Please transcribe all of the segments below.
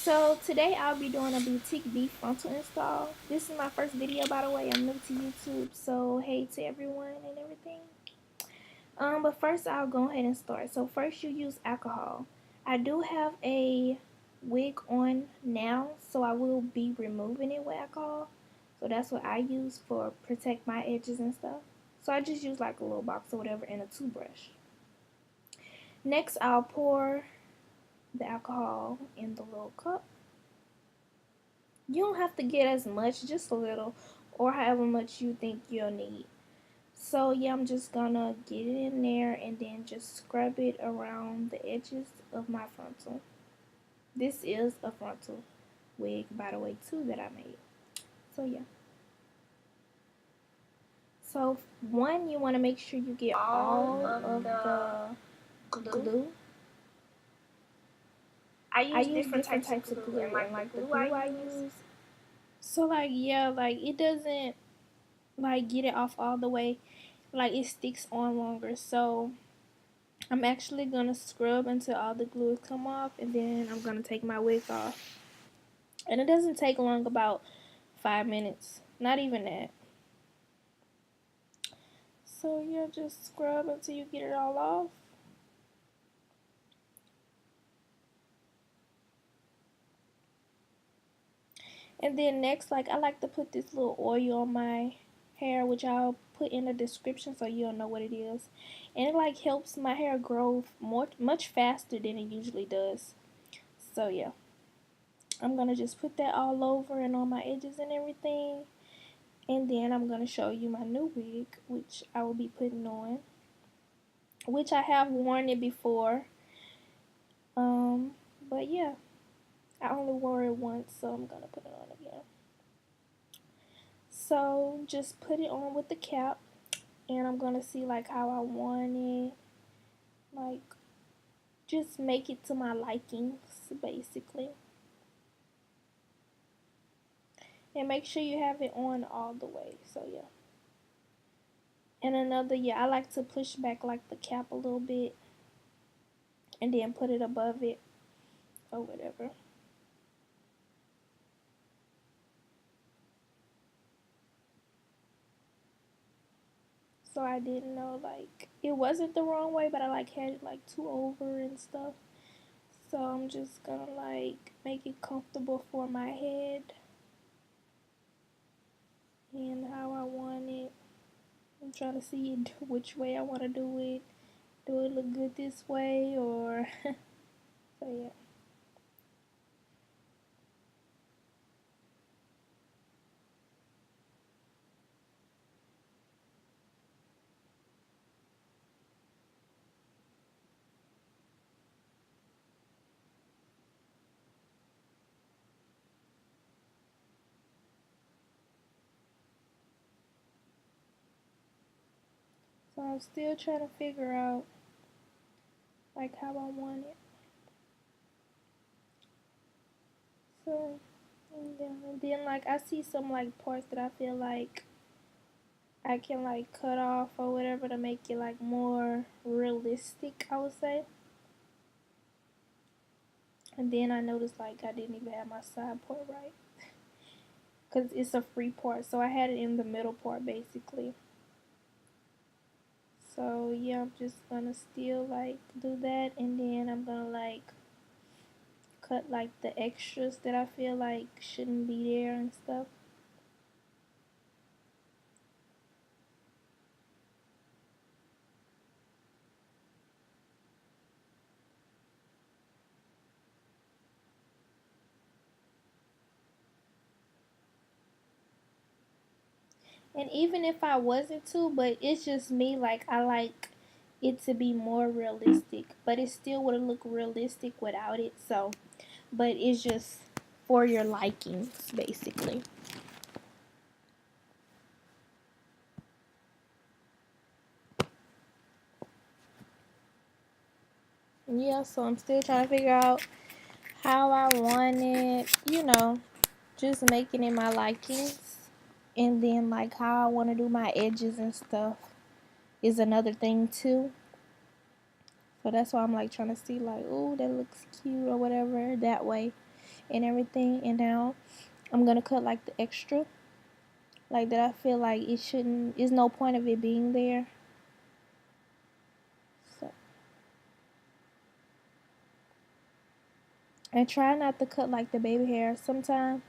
So today I'll be doing a boutique beef frontal install. This is my first video, by the way. I'm new to YouTube, so hey to everyone and everything. But first I'll go ahead and start. So first you use alcohol. I do have a wig on now, so I will be removing it with alcohol. So that's what I use for protect my edges and stuff. So I just use like a little box or whatever and a toothbrush. Next I'll pour the alcohol in the little cup. You don't have to get as much, just a little, or however much you think you'll need. So yeah, I'm just gonna get it in there and then just scrub it around the edges of my frontal. This is a frontal wig, by the way, too, that I made. So yeah. So one, you want to make sure you get all of the glue. I use different types of glue, and like the glue I use. So like yeah, like it doesn't like get it off all the way, like it sticks on longer. So I'm actually gonna scrub until all the glue come off, and then I'm gonna take my wig off. And it doesn't take long, about 5 minutes, not even that. So yeah, just scrub until you get it all off. And then next, like I like to put this little oil on my hair, which I'll put in the description so you'll know what it is. And it like helps my hair grow much faster than it usually does. So yeah, I'm gonna just put that all over and on my edges and everything. And then I'm gonna show you my new wig, which I will be putting on, which I have worn it before. But yeah, I only wore it once, so I'm gonna put it on again. So just put it on with the cap, and I'm gonna see like how I want it, like just make it to my likings basically. And make sure you have it on all the way. So yeah. And another, yeah, I like to push back like the cap a little bit and then put it above it or whatever. So I didn't know, like, it wasn't the wrong way, but I like had it like too over and stuff. So I'm just gonna like make it comfortable for my head and how I want it. I'm trying to see which way I want to do it. Do it look good this way, or so yeah. So I'm still trying to figure out like how I want it. So and then like I see some like parts that I feel like I can like cut off or whatever to make it like more realistic, I would say. And then I noticed like I didn't even have my side part right, because it's a free part, so I had it in the middle part basically. So yeah, I'm just gonna still like do that, and then I'm gonna like cut like the extras that I feel like shouldn't be there and stuff. And even if I wasn't to, but it's just me, like I like it to be more realistic, but it still would look realistic without it. So, but it's just for your likings basically. Yeah, so I'm still trying to figure out how I want it, just making it my likings. And then like how I want to do my edges and stuff is another thing too. So that's why I'm like trying to see like, oh, that looks cute or whatever that way. and everything. And now I'm gonna cut like the extra, like that I feel like it shouldn't, there's no point of it being there. So, and try not to cut like the baby hair. Sometimes,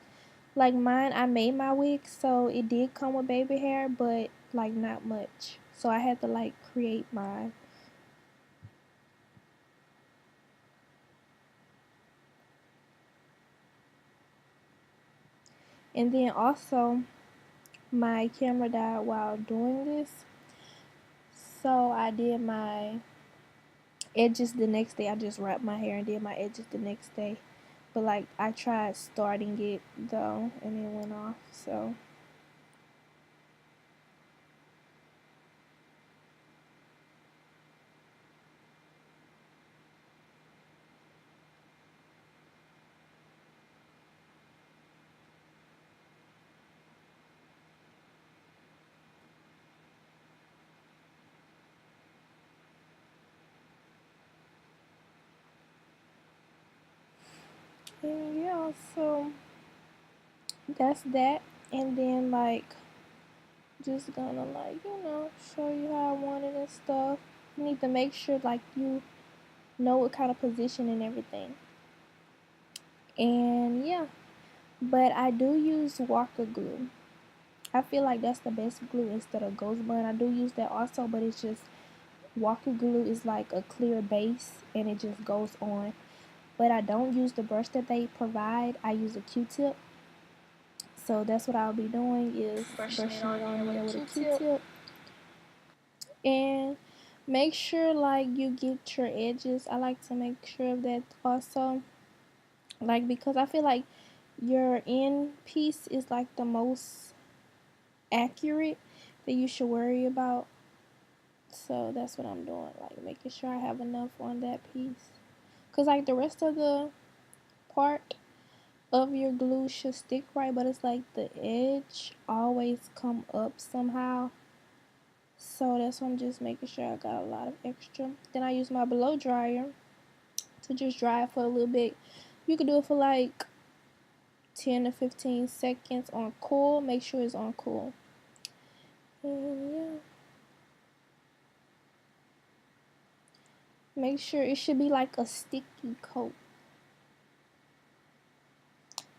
like mine, I made my wig, so it did come with baby hair, but like not much. So I had to like create mine. And then also, my camera died while doing this, so I did my edges the next day. I just wrapped my hair and did my edges the next day. But like I tried starting it though, and it went off. So and yeah, so that's that. And then like just gonna like show you how I want it and stuff. You need to make sure like you know what kind of position and everything. And yeah, but I do use Walker glue. I feel like that's the best glue instead of Ghost Bond. I do use that also, but it's just Walker glue is like a clear base and it just goes on. But I don't use the brush that they provide. I use a Q-tip. So that's what I'll be doing is brushing it on there with a Q-tip. And make sure like you get your edges. I like to make sure of that also. Like because I feel like your end piece is like the most accurate that you should worry about. So that's what I'm doing, like making sure I have enough on that piece. Cause like the rest of the part of your glue should stick right, but it's like the edge always come up somehow. So that's why I'm just making sure I got a lot of extra. Then I use my blow dryer to just dry it for a little bit. You could do it for like 10 to 15 seconds on cool. Make sure it's on cool. And yeah. Make sure it should be like a sticky coat.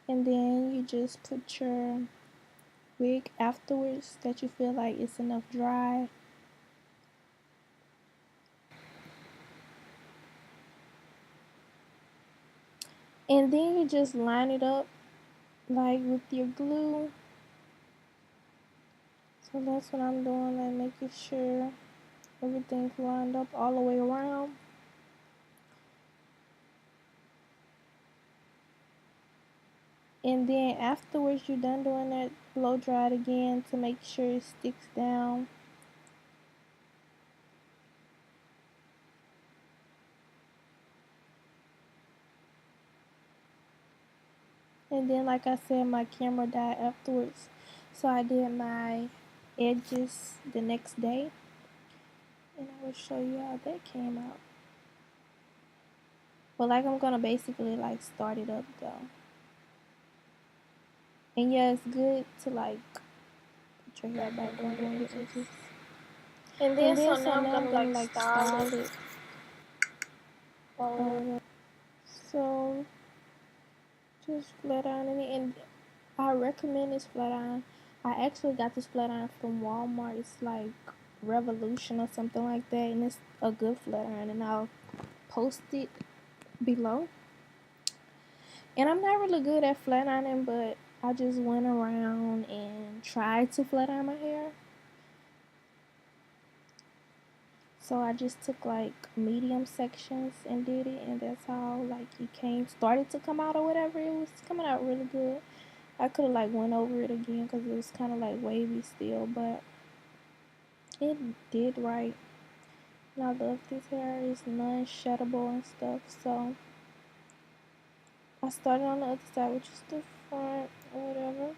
And then you just put your wig afterwards that you feel like it's enough dry. And then you just line it up like with your glue. So that's what I'm doing, like making sure everything's lined up all the way around. And then afterwards you're done doing that, blow dry it again to make sure it sticks down. And then like I said, my camera died afterwards, so I did my edges the next day, and I will show you how that came out. But like I'm gonna basically like start it up though. And yeah, it's good to like put your hair back on doing your edges. And And then then so so now I'm now I'm gonna gonna like like style style it it. or So just flat iron it, and I recommend this flat iron. I actually got this flat iron from Walmart. It's like Revolution or something like that, and it's a good flat iron. And I'll post it below. And I'm not really good at flat ironing, but I just went around and tried to flat iron my hair. So I just took like medium sections and did it, and that's how like it started to come out or whatever. It was coming out really good. I could have like went over it again because it was kind of like wavy still, but it did right. And I love this hair. It's non-sheddable and stuff. So I started on the other side, which is the front or whatever.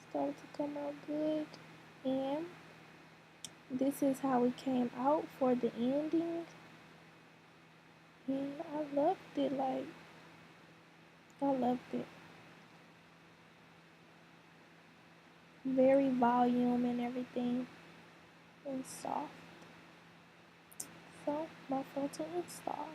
Started to come out good, and this is how it came out for the ending. And I loved it. Like I loved it. Very volume and everything, and soft. So my frontal install.